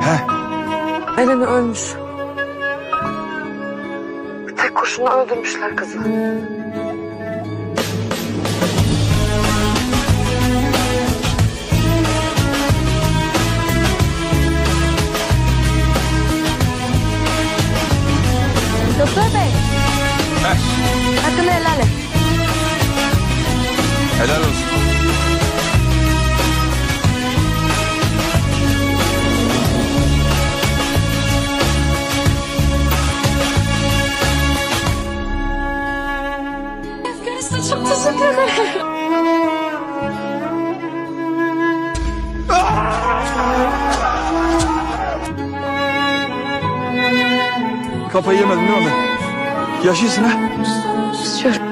He? Eleni ölmüş. Tek kurşunla öldürmüşler kızı. Doktor bey. He? Hakkını helal et. Helal olsun. Çok teşekkür ederim. Kafayı yemedin değil mi? Yaşıyorsun ha? Yaşıyorum.